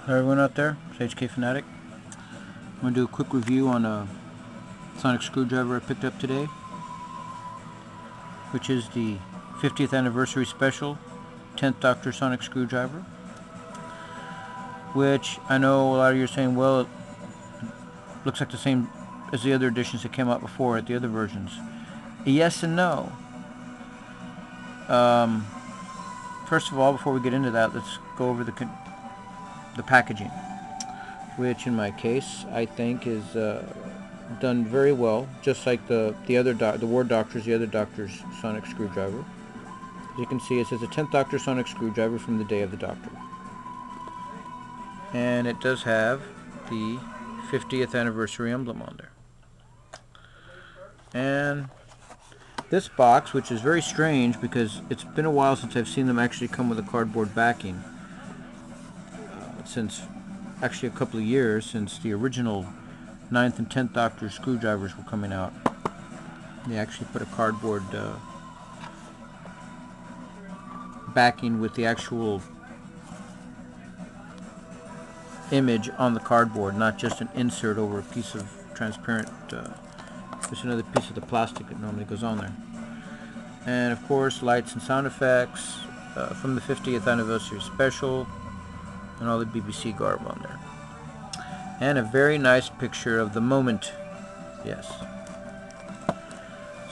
Hello everyone out there, it's HK Fanatic. I'm going to do a quick review on a sonic screwdriver I picked up today, which is the 50th anniversary special 10th Doctor sonic screwdriver, which I know a lot of you are saying, well, it looks like the same as the other editions that came out before it, the other versions. Yes and no. First of all, before we get into that, let's go over the packaging, which in my case I think is done very well, just like the War Doctor's, the other Doctor's sonic screwdriver. As you can see, it says a 10th Doctor sonic screwdriver from the day of the Doctor, and it does have the 50th anniversary emblem on there. And this box, which is very strange because it's been a while since I've seen them actually come with a cardboard backing, since actually a couple of years since the original 9th and 10th Doctor screwdrivers were coming out. They actually put a cardboard backing with the actual image on the cardboard, not just an insert over a piece of transparent, just another piece of the plastic that normally goes on there. And of course, lights and sound effects from the 50th anniversary special, and all the BBC garb on there. And a very nice picture of the moment. Yes.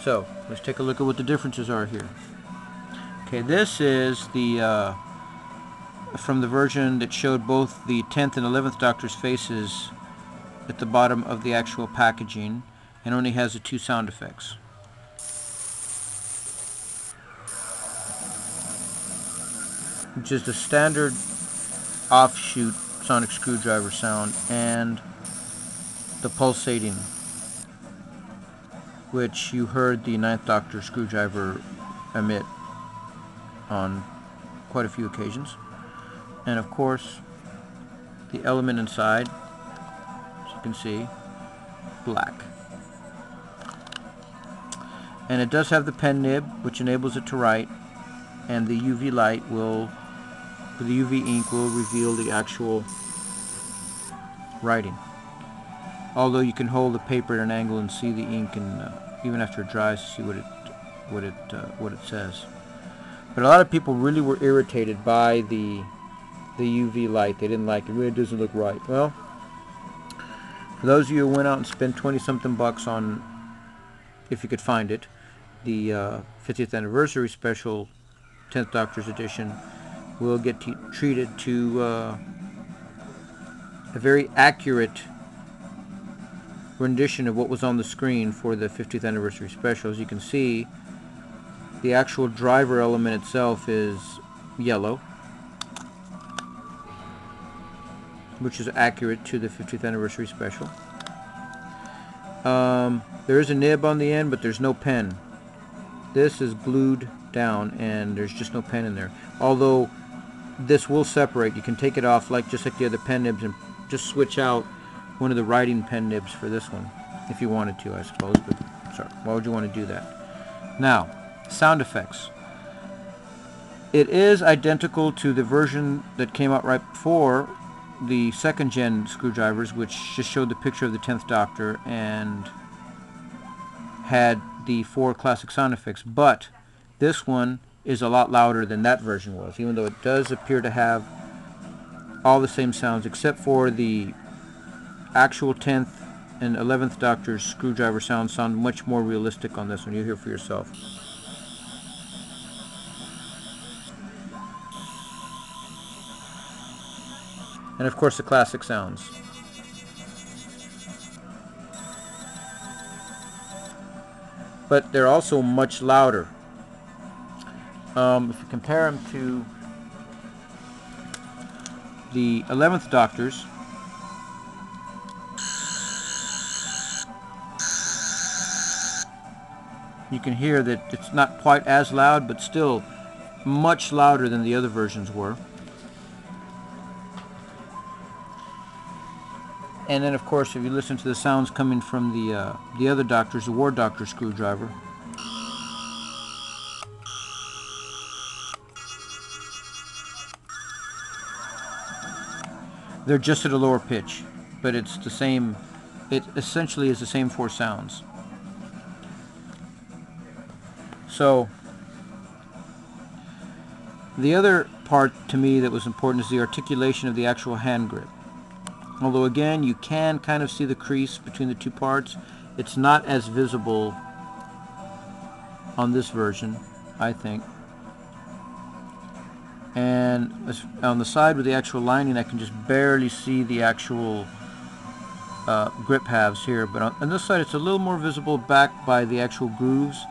So, let's take a look at what the differences are here. Okay, this is the from the version that showed both the 10th and 11th Doctor's faces at the bottom of the actual packaging, and only has the two sound effects. Which is the standard offshoot sonic screwdriver sound and the pulsating, which you heard the 9th Doctor screwdriver emit on quite a few occasions. And of course, the element inside, as you can see, black. And it does have the pen nib, which enables it to write, and the UV light will, the UV ink will reveal the actual writing. Although you can hold the paper at an angle and see the ink, and even after it dries, see what it says. But a lot of people really were irritated by the UV light. They didn't like it. It doesn't look right. Well, for those of you who went out and spent 20-something bucks on, if you could find it, the 50th anniversary special 10th Doctor's edition, will get treated to a very accurate rendition of what was on the screen for the 50th anniversary special. As you can see, the actual driver element itself is yellow, which is accurate to the 50th anniversary special. There is a nib on the end, but there's no pen. This is glued down, and there's just no pen in there. Although this will separate. You can take it off just like the other pen nibs, and just switch out one of the writing pen nibs for this one, if you wanted to, I suppose. But sorry, why would you want to do that? Now, sound effects. It is identical to the version that came out right before, the 2nd gen screwdrivers, which just showed the picture of the 10th Doctor and had the 4 classic sound effects. But this one is a lot louder than that version was, even though it does appear to have all the same sounds, except for the actual 10th and 11th Doctor's screwdriver sound much more realistic on this one. You'll hear for yourself. And of course the classic sounds. But they're also much louder. If you compare them to the 11th Doctor's, you can hear that it's not quite as loud, but still much louder than the other versions were. And then, of course, if you listen to the sounds coming from the other Doctor's, the War Doctor screwdriver, They're just at a lower pitch, but it's the same. It essentially is the same 4 sounds. So the other part to me that was important is the articulation of the actual hand grip. Although again, you can kind of see the crease between the two parts, it's not as visible on this version, I think. And on the side with the actual lining, I can just barely see the actual grip halves here. But on this side, it's a little more visible back by the actual grooves.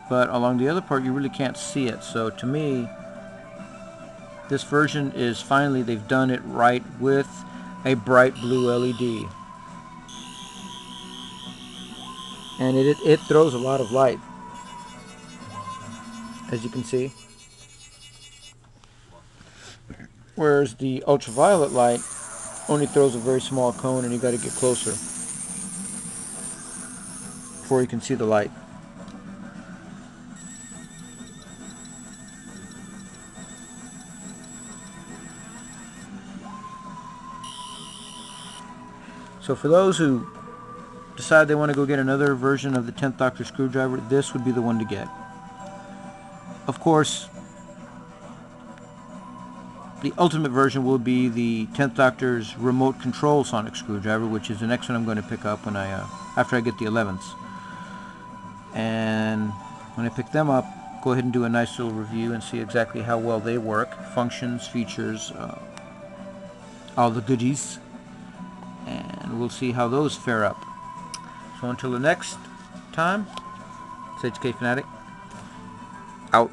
But along the other part, you really can't see it. So to me, this version is finally, they've done it right with a bright blue LED. And it throws a lot of light, as you can see. Whereas the ultraviolet light only throws a very small cone, and you got to get closer before you can see the light. So for those who decide they want to go get another version of the 10th Doctor screwdriver, this would be the one to get. Of course, the ultimate version will be the 10th Doctor's remote control sonic screwdriver, which is the next one I'm going to pick up when after I get the 11th. And when I pick them up, go ahead and do a nice little review and see exactly how well they work, functions, features, all the goodies, and we'll see how those fare up. So until the next time, it's HK Fanatic, out.